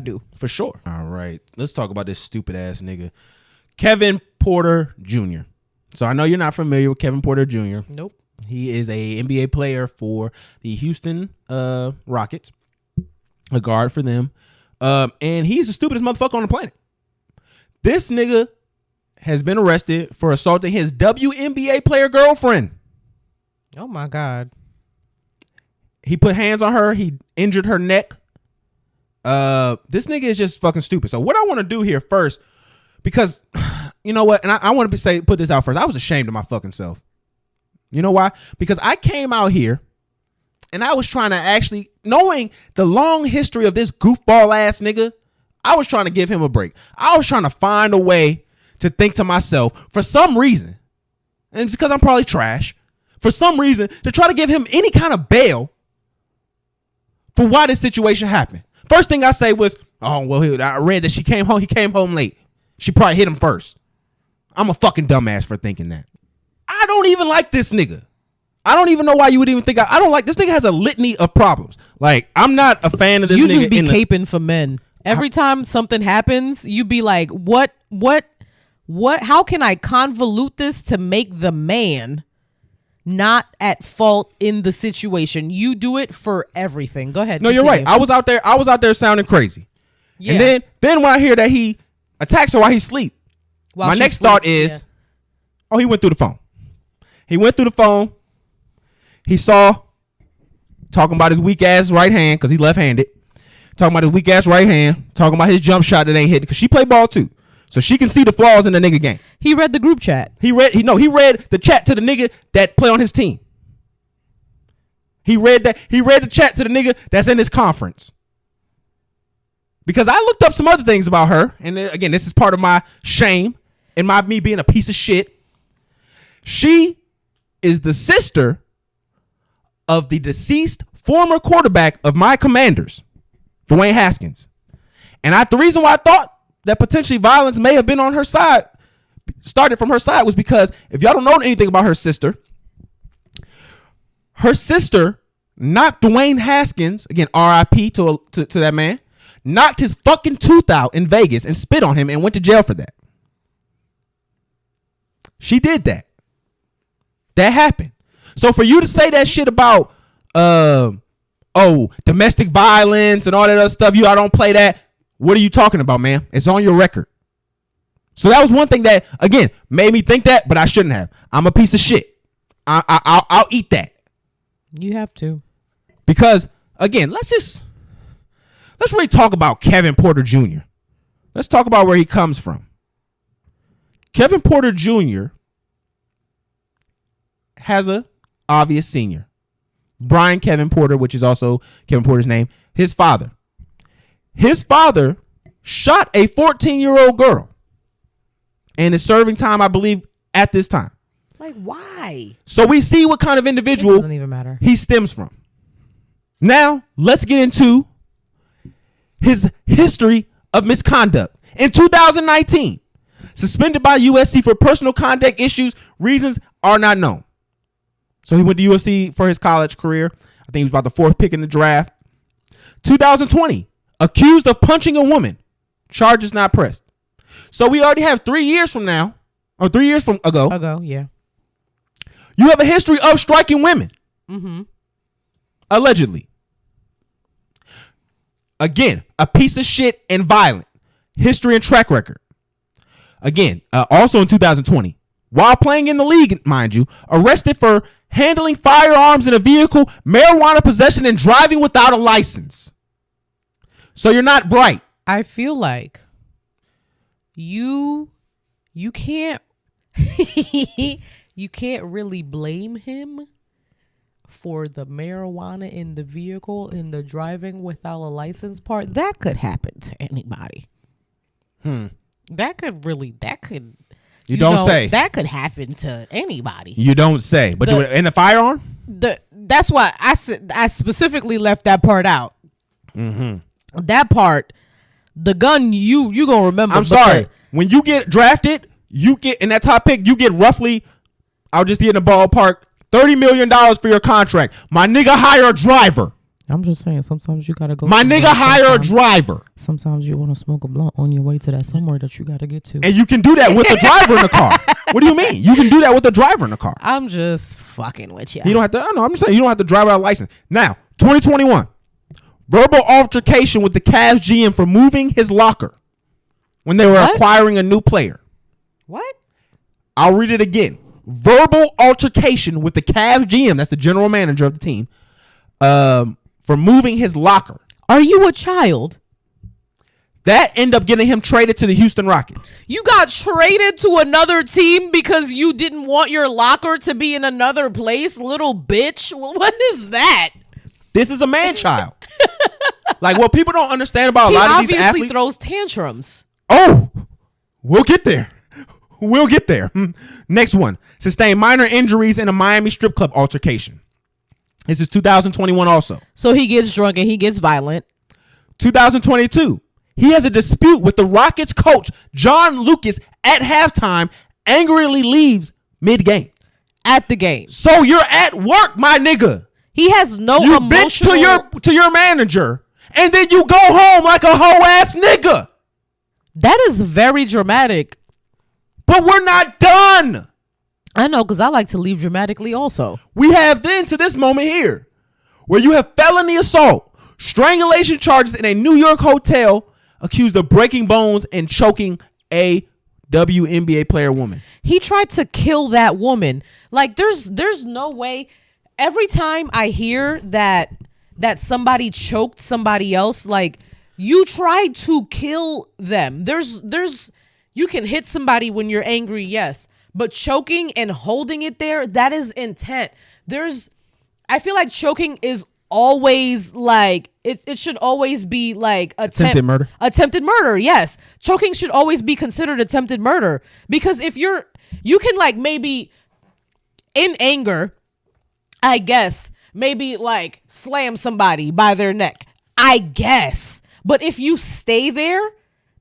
do. For sure. All right. Let's talk about this stupid ass nigga, Kevin Porter Jr. So I know you're not familiar with Kevin Porter Jr. Nope. He is a NBA player for the Houston Rockets, a guard for them. And he's the stupidest motherfucker on the planet. This nigga has been arrested for assaulting his WNBA player girlfriend. Oh my God. He put hands on her. He injured her neck. This nigga is just fucking stupid. So what I want to do here first, because you know what, and I want to put this out first. I was ashamed of my fucking self. You know why? Because I came out here and I was trying to actually, knowing the long history of this goofball ass nigga, I was trying to give him a break. I was trying to find a way to think to myself, for some reason, and it's because I'm probably trash, for some reason, to try to give him any kind of bail for why this situation happened. First thing I say was, oh, well, I read that he came home late. She probably hit him first. I'm a fucking dumbass for thinking that. I don't even like this nigga. I don't even know why you would even think I don't like this nigga. Has a litany of problems. Like, I'm not a fan of this nigga. You just be caping for men. Every time something happens, you be like, what, how can I convolute this to make the man not at fault in the situation? You do it for everything. Go ahead. No, continue. you're right. I was out there sounding crazy. Yeah. And then when I hear that he attacks her while he sleep, my next thought is, oh, he went through the phone. He went through the phone. He saw, talking about his weak ass right hand, because he left-handed. Talking about his weak ass right hand. Talking about his jump shot that ain't hitting, because she play ball too. So she can see the flaws in the nigga game. He read the group chat. He read the chat to the nigga that play on his team. He read the chat to the nigga that's in his conference. Because I looked up some other things about her, and again, this is part of my shame and me being a piece of shit. She is the sister of the deceased former quarterback of my Commanders, Dwayne Haskins. And the reason why I thought that potentially violence may have been on her side, started from her side, was because if y'all don't know anything about her sister knocked Dwayne Haskins, again, RIP to that man, knocked his fucking tooth out in Vegas and spit on him and went to jail for that. She did that. That happened. So for you to say that shit about domestic violence and all that other stuff, I don't play that. What are you talking about, man? It's on your record. So that was one thing that, again, made me think that, but I shouldn't have. I'm a piece of shit. I'll eat that. You have to. Because, again, let's really talk about Kevin Porter Jr. Let's talk about where he comes from. Kevin Porter Jr. has a obvious senior, Brian Kevin Porter, which is also Kevin Porter's name. His father shot a 14-year-old girl and is serving time, I believe, at this time. Like, why? So we see what kind of individual it doesn't even matter. He stems from. Now, let's get into his history of misconduct. In 2019, suspended by USC for personal conduct issues, reasons are not known. So he went to USC for his college career. I think he was about the 4th pick in the draft. 2020, accused of punching a woman. Charges not pressed. So we already have 3 years from now, or 3 years from ago. Yeah. You have a history of striking women. Mm-hmm. Allegedly. Again, a piece of shit and violent. History and track record. Again, also in 2020, while playing in the league, mind you, arrested for handling firearms in a vehicle, marijuana possession, and driving without a license. So you're not bright. I feel like you can't you can't really blame him for the marijuana in the vehicle and the driving without a license part. That could happen to anybody. That could you don't say. That could happen to anybody. You don't say. But in the firearm? That's why I specifically left that part out. Mm-hmm. That part, the gun, you gonna remember. I'm sorry. When you get drafted, you get in that top pick, you get roughly, I'll just get in the ballpark, $30 million for your contract. My nigga, hire a driver. I'm just saying, sometimes you gotta go. My nigga hire a driver. Sometimes you want to smoke a blunt on your way to that somewhere that you gotta get to. And you can do that with the driver in the car. What do you mean? You can do that with the driver in the car. I'm just fucking with you. You don't have to. I'm just saying you don't have to drive without a license. Now, 2021, verbal altercation with the Cavs GM for moving his locker when they were acquiring a new player. What? I'll read it again. Verbal altercation with the Cavs GM, that's the general manager of the team, for moving his locker. Are you a child? That ended up getting him traded to the Houston Rockets. You got traded to another team because you didn't want your locker to be in another place, little bitch? What is that? This is a man child. Like, what people don't understand about a lot of these athletes. He obviously throws tantrums. Oh, we'll get there. We'll get there. Next one. Sustained minor injuries in a Miami strip club altercation. This is 2021 also. So he gets drunk and he gets violent. 2022. He has a dispute with the Rockets coach, John Lucas, at halftime, angrily leaves mid-game. At the game. So you're at work, my nigga. He has no emotional... You bitch to your manager, and then you go home like a hoe-ass nigga. That is very dramatic. But we're not done. I know, because I like to leave dramatically also. We have then to this moment here, where you have felony assault, strangulation charges in a New York hotel, accused of breaking bones and choking a WNBA player woman. He tried to kill that woman. Like, there's no way. Every time I hear that somebody choked somebody else, like, you tried to kill them. You can hit somebody when you're angry, yes. But choking and holding it there, that is intent. I feel like choking is always like, it should always be like attempted murder. Attempted murder, yes. Choking should always be considered attempted murder. Because if you can like maybe in anger, I guess, maybe like slam somebody by their neck. I guess. But if you stay there,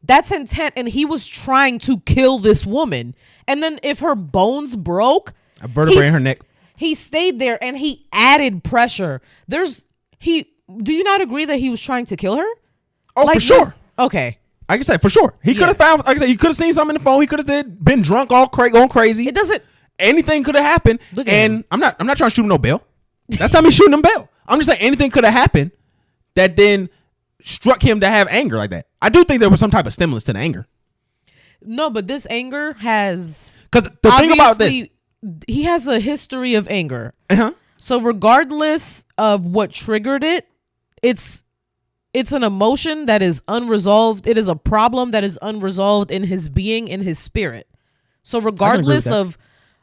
that's intent, and he was trying to kill this woman. And then if her bones broke, a vertebrae in her neck, he stayed there and he added pressure. Do you not agree that he was trying to kill her? Oh, like, for sure. Okay. Like I said, for sure. He could have found, like I said, he could have seen something in the phone. He could have been drunk, going crazy. It doesn't. Anything could have happened. And I'm not trying to shoot him no bail. That's not me shooting him bail. I'm just saying anything could have happened that then struck him to have anger like that. I do think there was some type of stimulus to the anger. No, but this anger has... Because the thing about this... He has a history of anger. Uh-huh. So regardless of what triggered it, it's an emotion that is unresolved. It is a problem that is unresolved in his being, in his spirit. So regardless of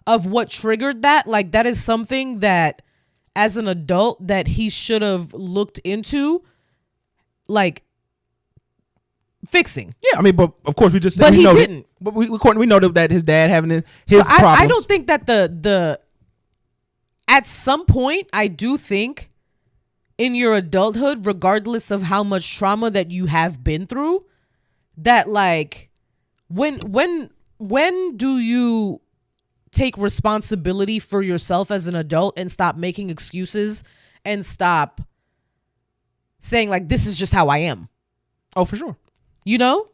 what triggered that, like, that is something that as an adult that he should have looked into, like, fixing. Yeah, I mean, but of course we just said, but he didn't. But we know that his dad having his problems. I don't think that the at some point, I do think in your adulthood, regardless of how much trauma that you have been through, that like when do you take responsibility for yourself as an adult and stop making excuses and stop saying like, this is just how I am? Oh, for sure. You know?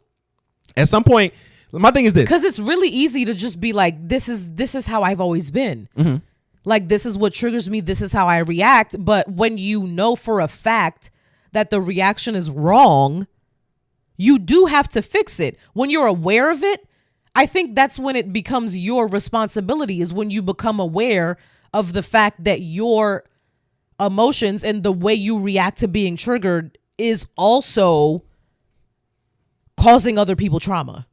At some point, my thing is this. Because it's really easy to just be like, this is how I've always been. Mm-hmm. Like, this is what triggers me. This is how I react. But when you know for a fact that the reaction is wrong, you do have to fix it. When you're aware of it, I think that's when it becomes your responsibility, is when you become aware of the fact that your emotions and the way you react to being triggered is also causing other people trauma.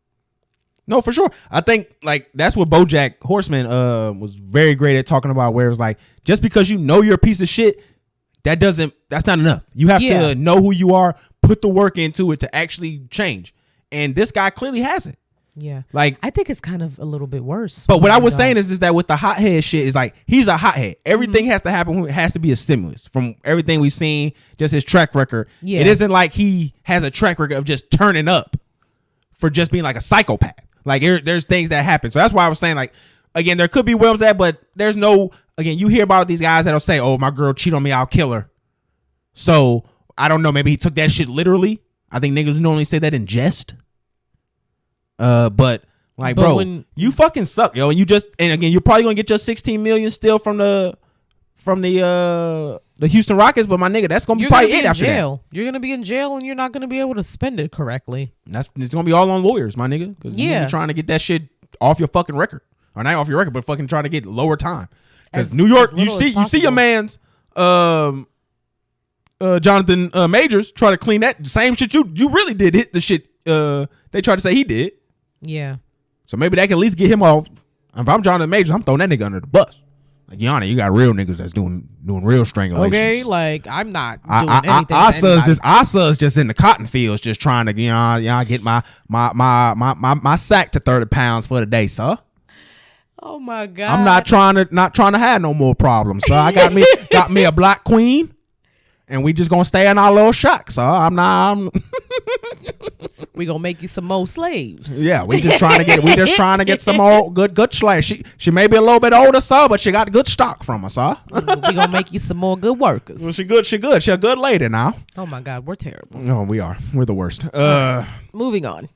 No, for sure. I think like that's what BoJack Horseman was very great at talking about, where it was like, just because you know you're a piece of shit, that's not enough. You have to know who you are, put the work into it to actually change. And this guy clearly hasn't. Yeah. Like, I think it's kind of a little bit worse. But what I was saying is that with the hothead shit is like, he's a hothead. Everything has to happen. It has to be a stimulus from everything we've seen, just his track record. Yeah. It isn't like he has a track record of just turning up for just being like a psychopath. Like there's things that happen. So that's why I was saying, like, again, there could be Williams that, but there's no, again, you hear about these guys that'll say, oh, my girl cheat on me, I'll kill her. So I don't know. Maybe he took that shit literally. I think niggas normally say that in jest. But bro, you fucking suck, yo. And again, you're probably gonna get your 16 million still from the Houston Rockets. But my nigga, that's gonna be probably it after that. You're gonna be in jail, and you're not gonna be able to spend it correctly. It's gonna be all on lawyers, my nigga. Because you're trying to get that shit off your fucking record, or not off your record, but fucking trying to get lower time. Because New York, you see your man's Jonathan Majors try to clean that same shit you really did hit the shit they tried to say he did. Yeah. So maybe that can at least get him off. If I'm Jonathan Majors, I'm throwing that nigga under the bus. Like, Yana, you got real niggas that's doing real strangulations. Okay, like I'm not doing anything. Our son's just in the cotton fields, just trying to get my sack to 30 pounds for the day, sir. Oh my God. I'm not trying to have no more problems, sir. I got me a black queen, and we just gonna stay in our little shack, sir. We gonna make you some more slaves. Yeah, we just trying to get some more good slaves. She may be a little bit older, sir, but she got good stock from us, sir. We gonna make you some more good workers. Well, she good. She a good lady now. Oh my God, we're terrible. No, we are. We're the worst. Moving on.